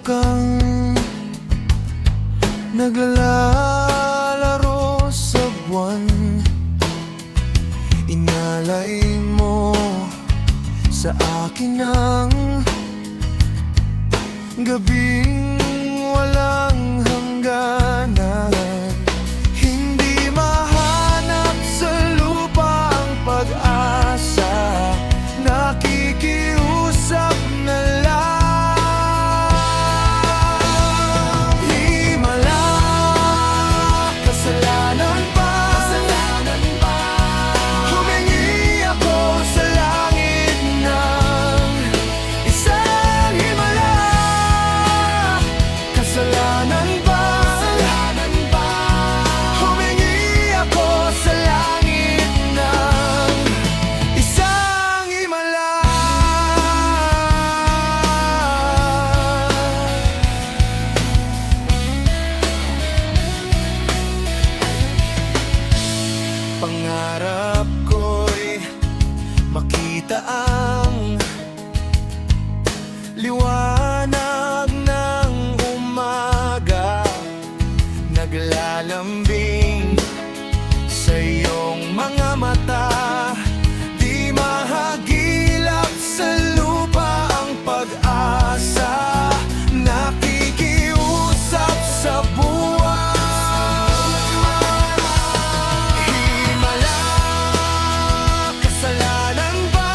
kang naglalaro sa buwan. Inalay mo sa akin ang gabing walang hangganan. Hindi mahanap sa lupa ang pag-asa, nakikiusap na lang. Himala, kasalanan ba? Humingi ako sa langit ng isang himala. Kasalanan ba? Humingi ako sa langit ng isang himala. Pangarap ko'y makita ang liwanag ng umaga, naglalambing sa iyong mga mata. Di mahagilap sa lupa ang pag-asa, nakikiusap sa buwan. Himala, kasalanan ba?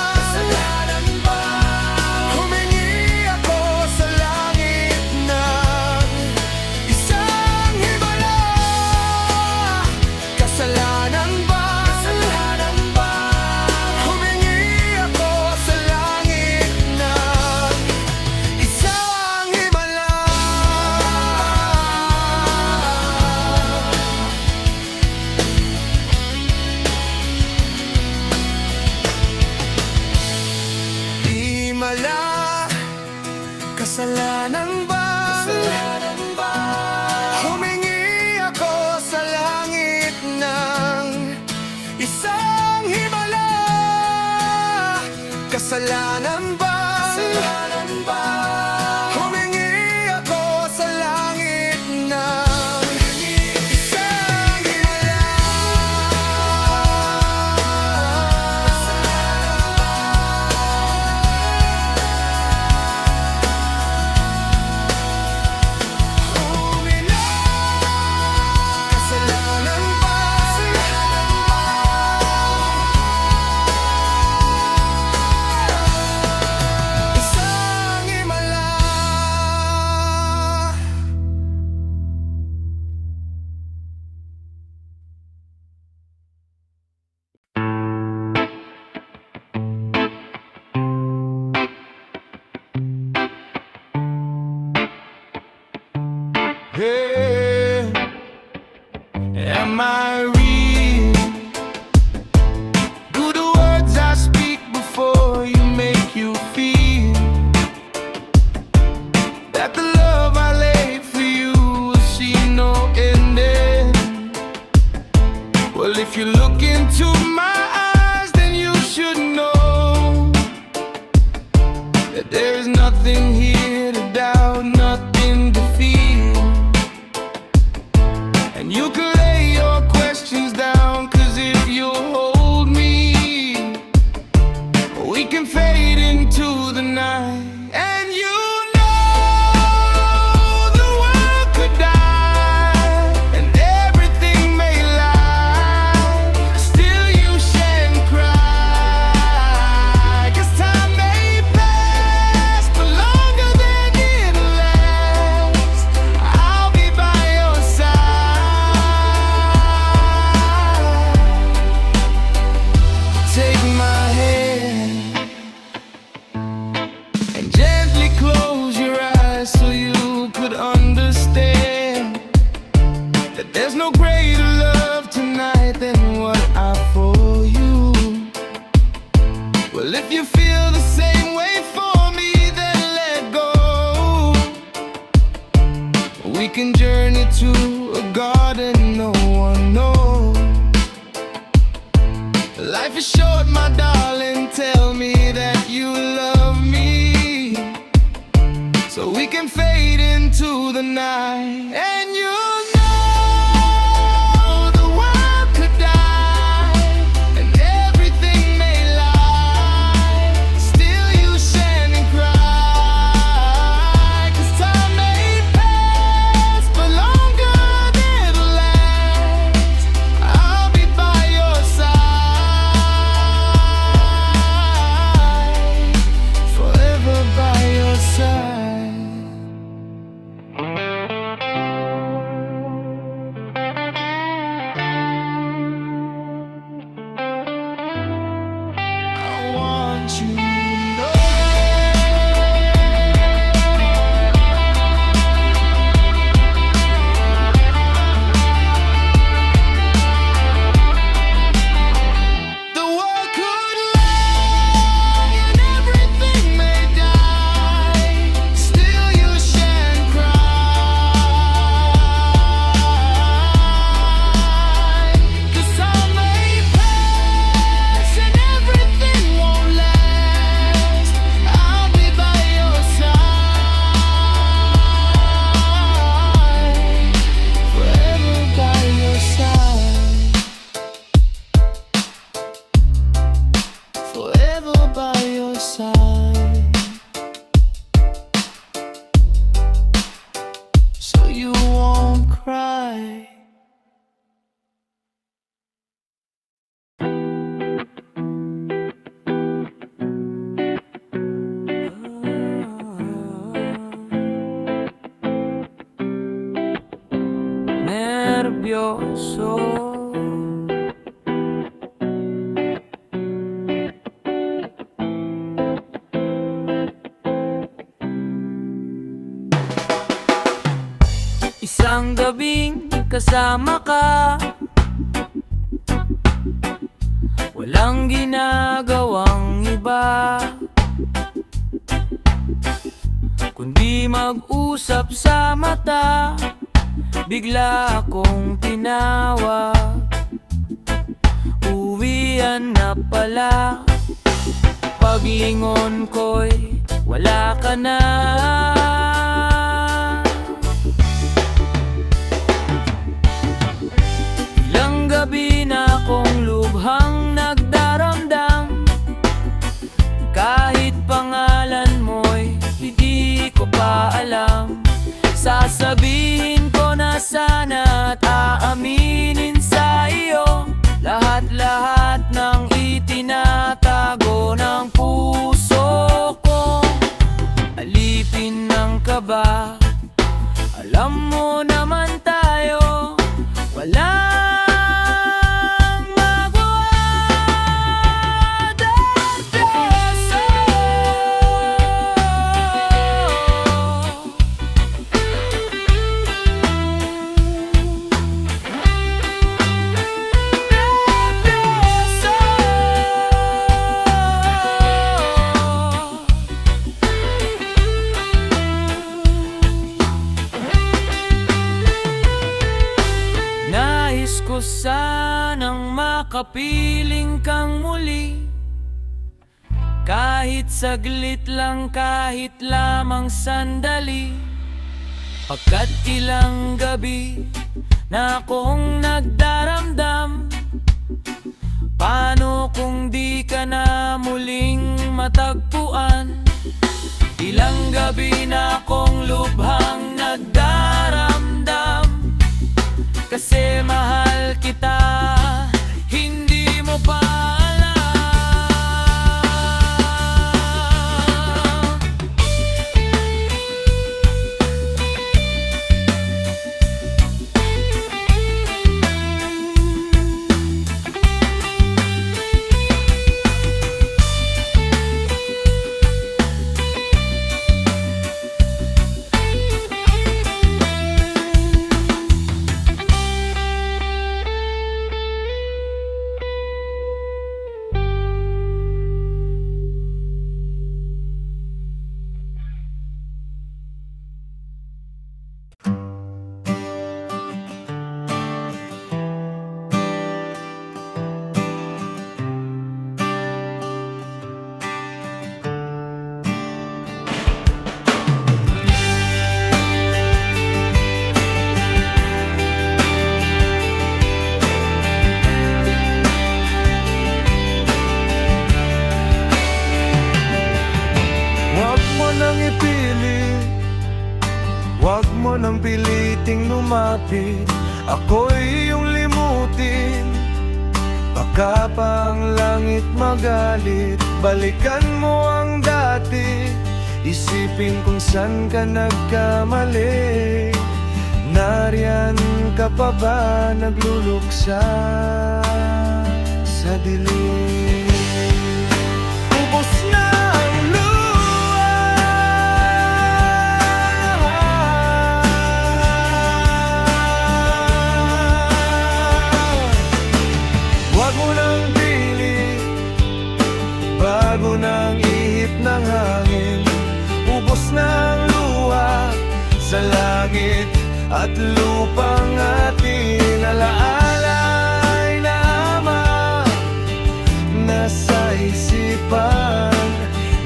Humingi ako sa langit ng isang himala. Kasalanan ba? Humingi ako sa langit ng isang himala. Himala, kasalanan ba? Humingi ako sa langit ng isang himala. Kasalanan ba? Humingi ako sa langit ng isang himala. Kasalanan ba? Isang himala. Hey, am I real? Do the words I speak before you make you feel that the love I lay for you will see no ending? Well, if you look into my eyes, then you should know that there is nothing here to doubt, nothing to feel. And you can lay your questions down, 'cause if you hold me, we can fade into the night. And you know the world could die and everything may lie, still you shan't cry, 'cause time may pass for longer than it'll last. I'll be by your side. Take my hand and gently close your eyes so you could understand that there's no greater love tonight than what I for you. Well, if you feel the same way for me, then let go. We can journey to a garden no one knows. Life is short, my darling, tell me that you love me, so we we can fade into the night. And you know the world could die and everything may lie, still you stand and cry. 'Cause time may pass, but longer than it'll last, I'll be by your side, forever by your side. I want you to know the world could lie and everything may die, still you shan't cry. 'Cause time may pass and everything won't last, I'll be by your side, forever by your side, forever by your side, so you won't cry. Nervyoso, isang gabing kasama ka, walang ginagawang iba kundi mag-usap sa mata. Bigla akong tinawag, uwian na pala. Paglingon ko'y wala ka na. Ilang gabi na akong lubhang nagdaramdam, kahit pangalan mo'y hindi ko pa alam. Sasabihin ko na sana at aaminin sa iyo lahat-lahat ng itinatago ng puso ko. Alipin ng kaba, alam mo naman tayo walang magwawadas. Nais ko sanang makapiling kang muli, kahit saglit lang, kahit lamang sandali. Pagkat ilang gabi na akong nagdaramdam, paano kung di ka na muling matagpuan? Ilang gabi na akong lubhang nagdaramdam, kasi mahal kita, hindi mo pa alam. Huwag mo nang piliting lumapit, ako'y iyong limutin. Baka pa ang langit magalit, balikan mo ang dati. Isipin kung saan ka nagkamali. Nariyan ka pa ba nagluluksa sa dilim? Ubos na ang luha, huwag mo nang pilit, bago nang ihip ng hangin. Ubos na ang luha sa langit at lupang ating alaalay na ama. Nasa isipan,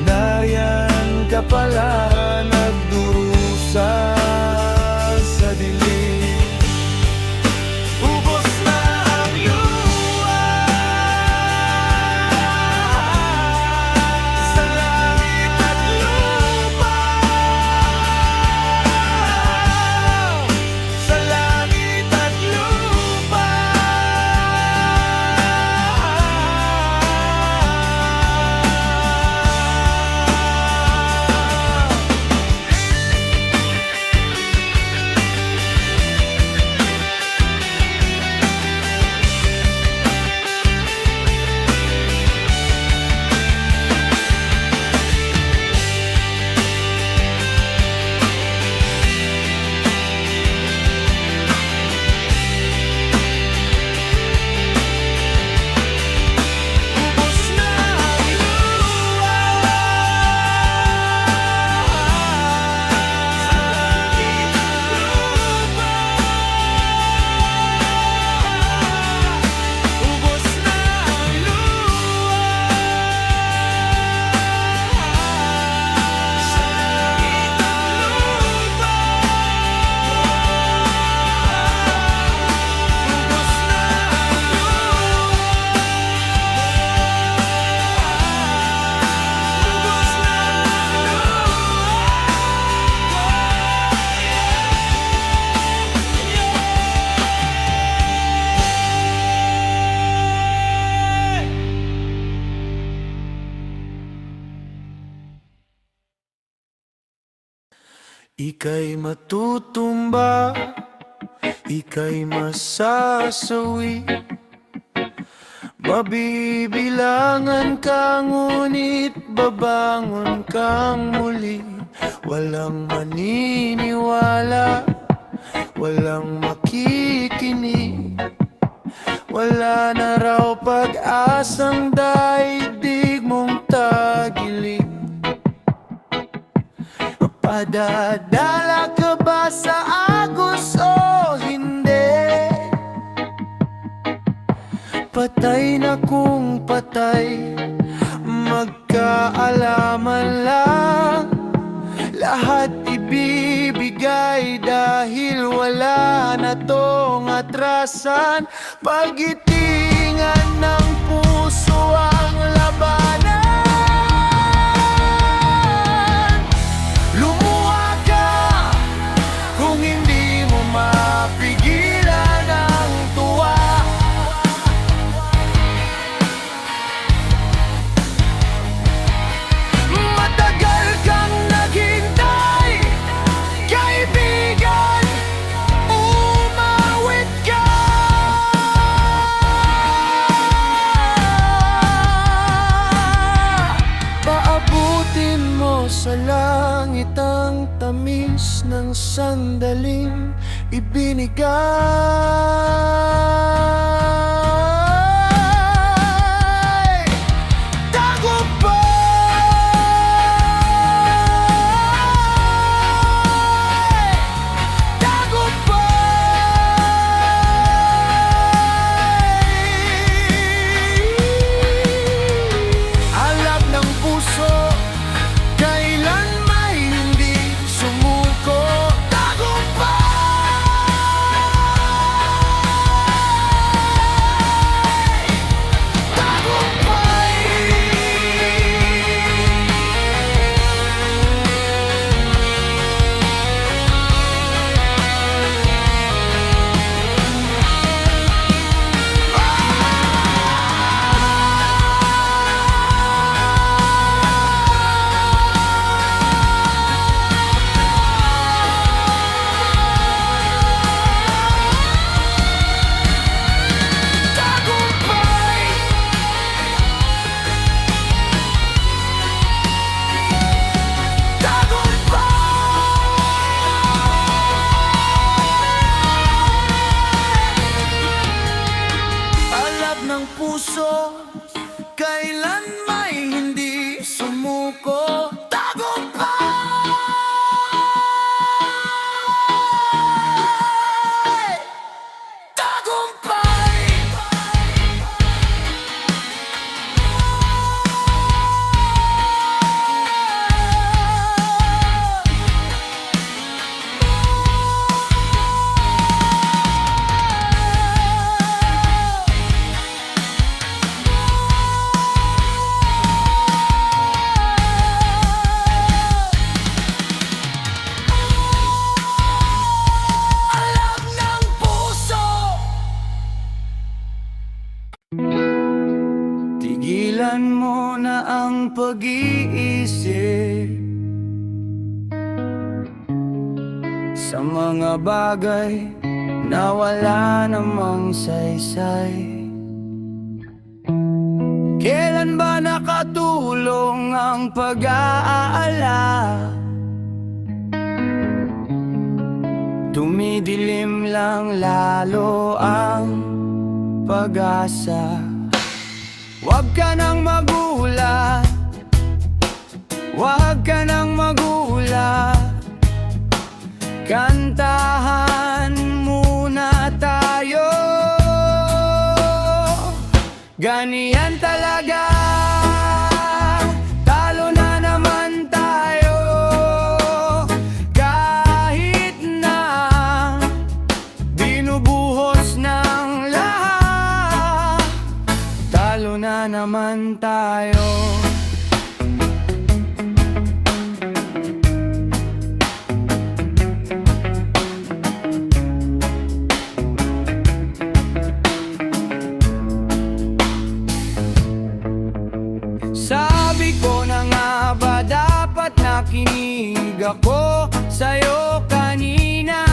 nariyan ka pala nagdurusa sa dilim. Ubos na ang luha sa langit at lupa, sa langit at lupa. Ubos na ang luha sa langit at lupa. Ubos na ang luha sa langit at lupa. Ubos na ang Ika'y matutumba, ika'y masasawi. Mabibilangan ka ngunit babangon kang muli. Walang maniniwala, walang makikinig. Wala na raw pag-asang daigdig mong tagilig. Padadala ka ba sa agos o hindi? Patay na kung patay, magkaalaman lang. Lahat ibibigay dahil wala na tong atrasan. Pagitingan ng puso ang labanan. Lumuha ka kung hindi mo mapigilan ang tuwa. Matagal kang naghintay, kaibigan, umawit ka. Paabutin mo sa langit ang tamis ng sandaling ibinigay. Tagumpay, tagumpay. Alab ng puso, kailan may hindi sumuko. Tagumpay. sa mga bagay na wala namang saysay. Kailan ba nakatulong ang pag-aala? Tumidilim lang lalo ang pag-asa. Huwag ka nang magulat, huwag ka nang magulat. Kantahan muna tayo. Ganyan talaga, talo na naman tayo. Kahit na binubuhos ng lahat, talo na naman tayo. Sabi ko na nga ba dapat nakinig ako sa'yo kanina?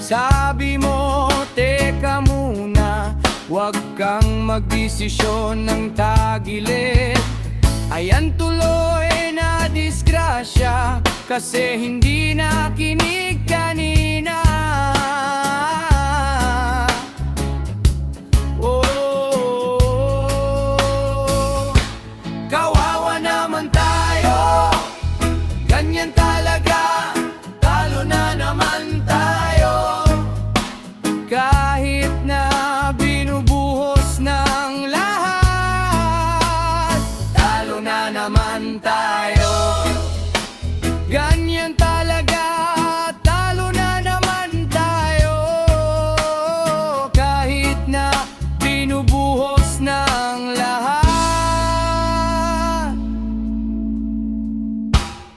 Sabi mo, teka muna, huwag kang magdesisyon ng tagilid. Ayan tuloy na disgrasya kasi hindi nakinig kanina. Kawawa naman tayo, ganyan talaga, talo na naman tayo. Kahit na binubuhos ng lahat, talo na naman tayo. Ganyan talaga, talo na naman tayo. Kahit na binubuhos ng lahat,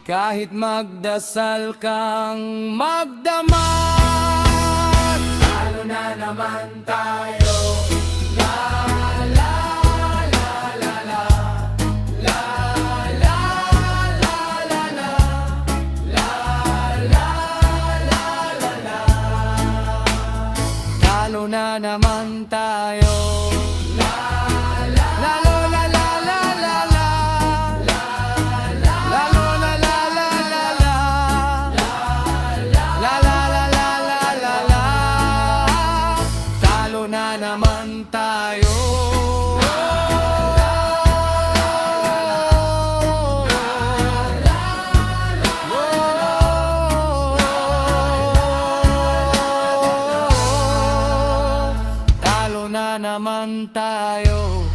kahit magdasal kang magdamag, talo na naman tayo. La la la la la, la la la la la, la la la la la, talo na naman tayo. Naman tayo. Talo na naman tayo.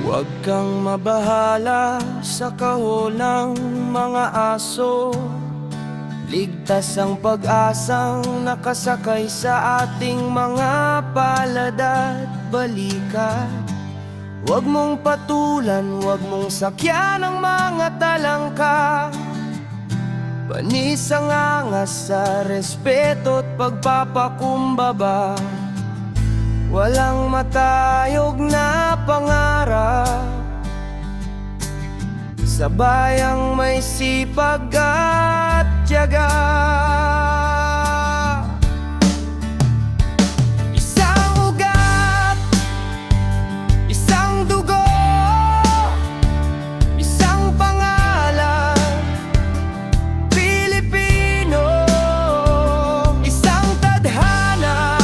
Huwag kang mabahala sa kahol ng mga aso. Ligtas ang pag-asang nakasakay sa ating mga palad at balikat. Huwag mong patulan, huwag mong sakyan ang mga talangka. Panis ang angas sa respeto at pagpapakumbaba. Walang matayog na pangarap sa bayang may sipag at tiyaga. Isang ugat, isang dugo, isang pangalan, Pilipino. Isang tadhana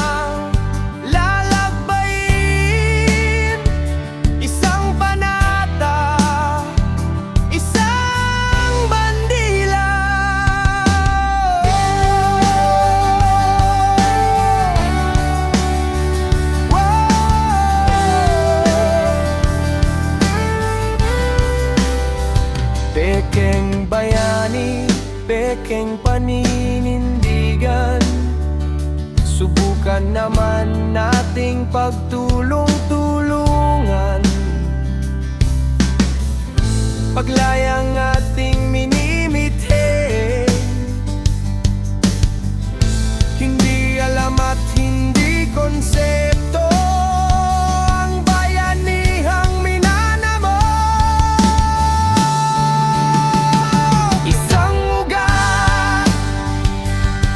Subukan naman nating pagtulong-tulungan, paglayang ating minimithi. Hindi alam at hindi konsepto ang bayanihang minanamo. Isang ugat,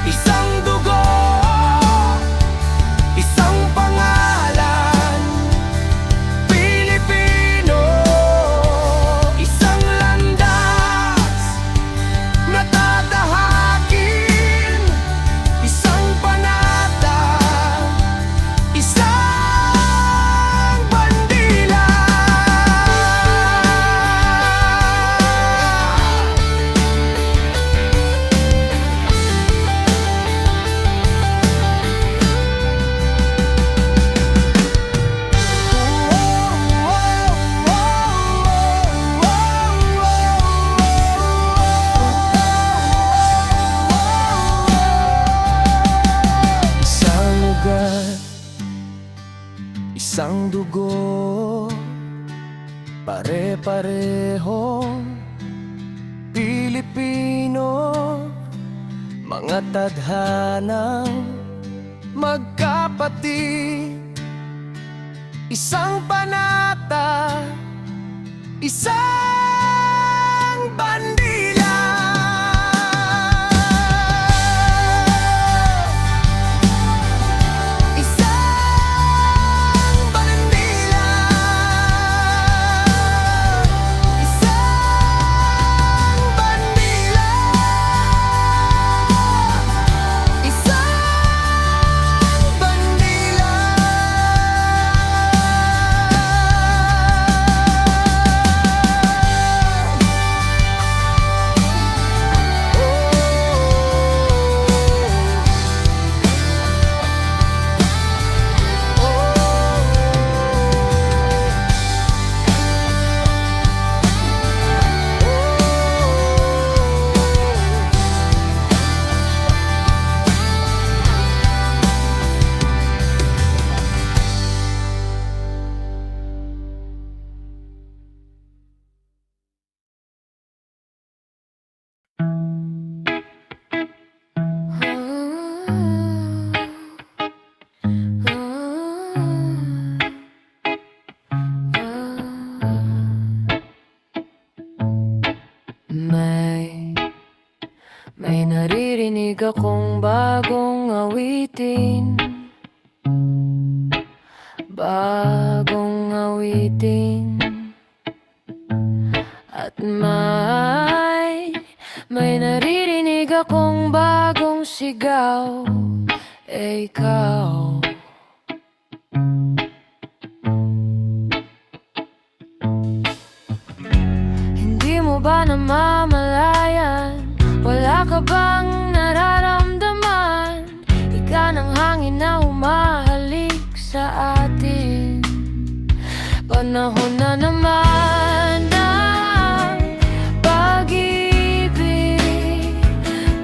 isang dugo, isang pangalan, Pilipino. Isang landas na tatahakin, isang panata, isang bandila. Isang ugat, isang dugo, pare-pareho Pilipino, mga tadhanang magkapatid. Isang panata, isang bandila. Isang bandila. Isang bandila. Isang bandila. May naririnig akong bagong awitin, bagong awitin. At may naririnig akong bagong sigaw, ikaw. Hindi mo ba namamalayan? Wala ka bang nararamdaman? Ika ng hangin na humahalik sa atin. Panahon na naman ng pag-ibig.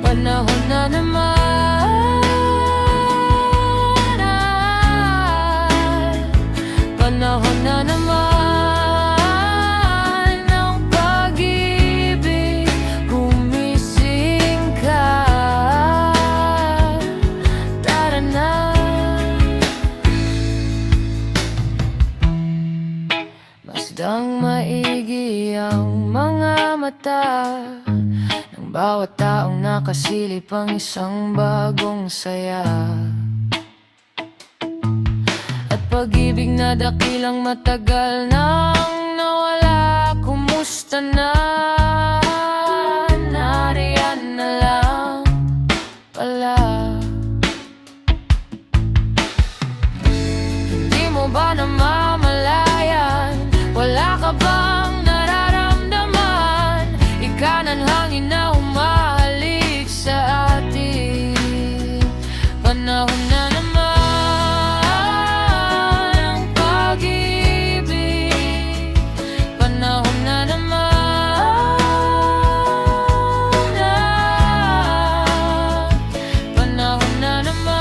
Panahon na naman. Panahon na naman. Masdang maigi ang mga mata ng bawat taong nakasilip ang isang bagong saya. At pag-ibig na dakilang matagal nang nawala, kumusta na? Nariyan na lang pala. Hindi mo ba namamalayan? Wala ka bang nararamdaman? Ika ng hangin na humahalik sa atin. Panahon na naman ang pag-ibig. Panahon na naman. Panahon na naman.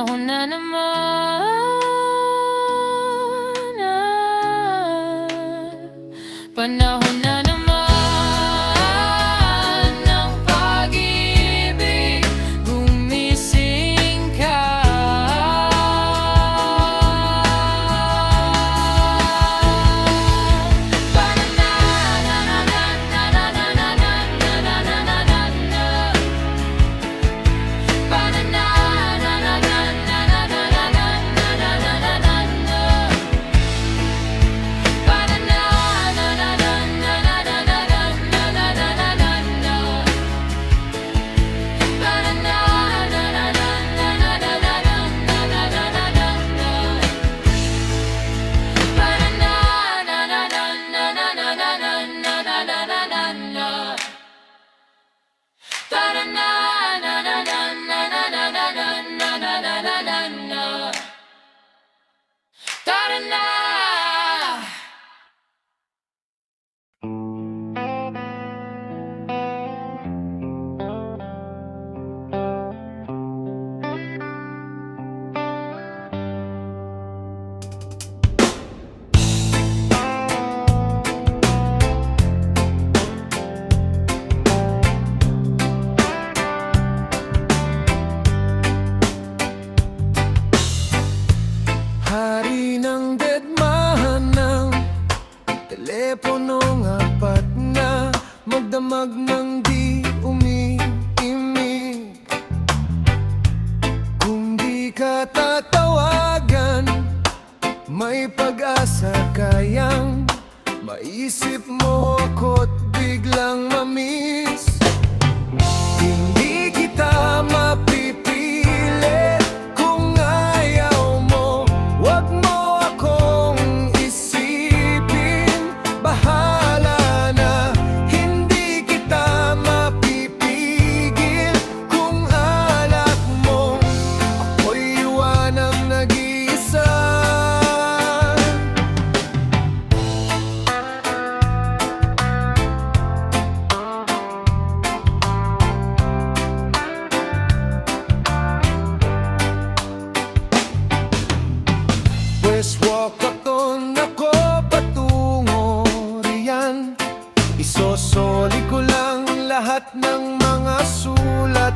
Panahon na naman Panahon na naman ng pag-ibig, gumising ka. Hari ng dedmahan ng teleponong apat na magdamag ng di umiimig. Kung di ka tatawagan, may pag-asa kayang maisip mo ako't biglang mamiss. Hindi kita mapipilit kung ayaw mo. Wag mo akong isipin, bahala na. Hindi kita mapipigil kung alak mo ako'y iwanang nag-iisa. West Walkaton ako patungo riyan. Isosoli ko lang lahat ng mga sulat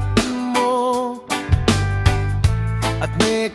mo. At may